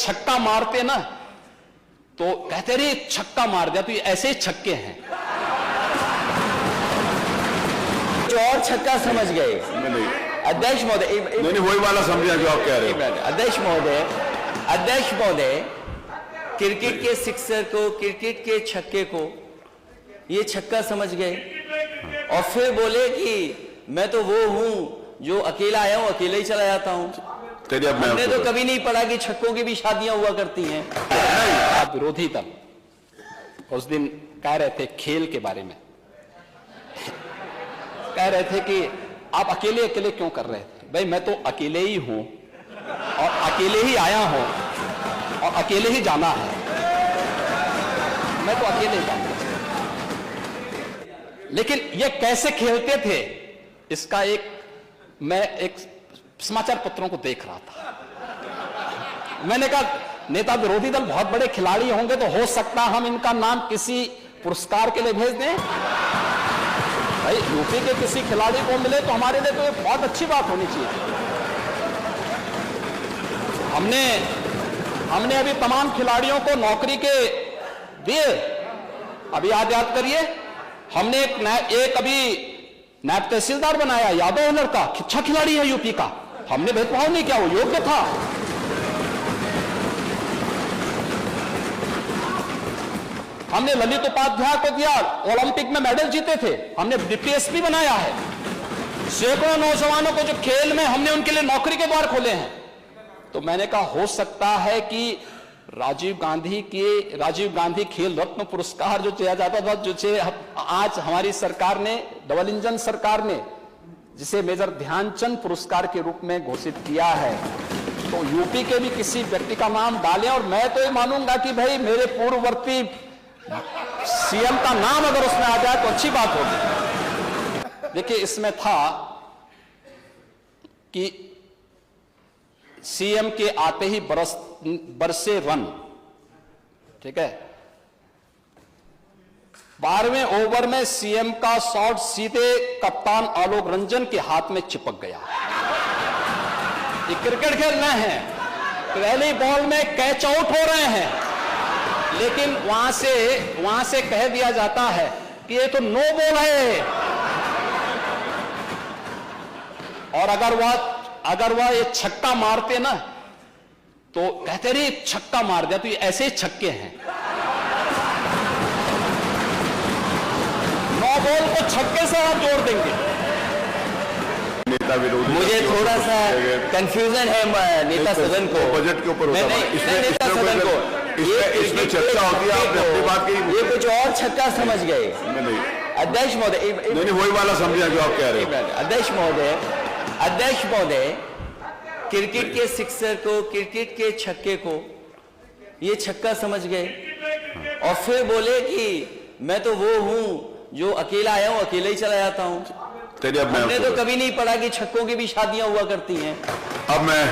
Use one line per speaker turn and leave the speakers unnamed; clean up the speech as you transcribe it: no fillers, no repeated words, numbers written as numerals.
छक्का मारते ना तो कहते रहे छक्का मार दिया, तो ये ऐसे ही छक्के हैं।
जो और छक्का समझ गए अध्यक्ष महोदय।
नहीं वही वाला समझा जो आप कह रहे हो।
अध्यक्ष महोदय, क्रिकेट के सिक्सर को, क्रिकेट के छक्के को ये छक्का समझ गए और फिर बोले कि मैं तो वो हूं जो अकेला आया हूं, अकेले ही चला जाता हूं। हमने तो कभी नहीं पढ़ा कि छक्कों की भी शादियां हुआ करती हैं।
विरोधी दल उस दिन कह रहे थे खेल के बारे में, कह रहे थे कि आप अकेले अकेले क्यों कर रहे थे। भाई मैं तो अकेले ही हूं और अकेले ही आया हूं और अकेले ही जाना है। मैं तो अकेले ही जाऊंगा। लेकिन ये कैसे खेलते थे इसका मैं एक समाचार पत्रों को देख रहा था। मैंने कहा नेता विरोधी दल बहुत बड़े खिलाड़ी होंगे तो हो सकता हम इनका नाम किसी पुरस्कार के लिए भेज दें। भाई यूपी के किसी खिलाड़ी को मिले तो हमारे लिए तो ये बहुत अच्छी बात होनी चाहिए। हमने अभी तमाम खिलाड़ियों को नौकरी के दिए। अभी याद करिए, हमने एक अभी नायब तहसीलदार बनाया, यादव लड़का, अच्छा खिलाड़ी है यूपी का। हमने भेदभाव नहीं किया, वो योग्य था। हमने ललित उपाध्याय को दिया, ओलंपिक में मेडल जीते थे, हमने डिप्टी एसपी बनाया है। सैकड़ों नौजवानों को जो खेल में हमने उनके लिए नौकरी के द्वार खोले हैं। तो मैंने कहा हो सकता है कि राजीव गांधी खेल रत्न पुरस्कार जो दिया जाता था, जो आज हमारी सरकार ने, डबल इंजन सरकार ने जिसे मेजर ध्यानचंद पुरस्कार के रूप में घोषित किया है, तो यूपी के भी किसी व्यक्ति का नाम डालें। और मैं तो ये मानूंगा कि भाई मेरे पूर्ववर्ती सीएम का नाम अगर उसमें आ जाए तो अच्छी बात होगी। देखिए इसमें था कि सीएम के आते ही बरसे रन, ठीक है। 12वें ओवर में सीएम का शॉट सीधे कप्तान आलोक रंजन के हाथ में चिपक गया। ये क्रिकेट खेल रहे हैं, पहली बॉल में कैच आउट हो रहे हैं, लेकिन वहां से कह दिया जाता है कि ये तो नो बॉल है। और अगर वह ये छक्का मारते ना तो कहते रहे छक्का मार दिया, तो ये ऐसे ही छक्के हैं। नो बॉल को छक्के से आप जोड़ देंगे।
नेता विरोधी
मुझे थोड़ा सा कंफ्यूजन है नेता सदन को,
बजट के ऊपर होता है।
नेता सदन को
इसमें चर्चा होती है, आपने अपनी बात कही,
ये कुछ और छक्का समझ गए। अध्यक्ष महोदय,
नहीं वही वाला समझा जो आप कह रहे हो।
अध्यक्ष महोदय, क्रिकेट के सिक्सर को, क्रिकेट के छक्के को ये छक्का समझ गए और फिर बोले कि मैं तो वो हूं जो अकेला आया हूं, अकेले ही चला जाता हूं। हमने तो कभी नहीं पढ़ा कि छक्कों की भी शादियां हुआ करती हैं।
अब मैं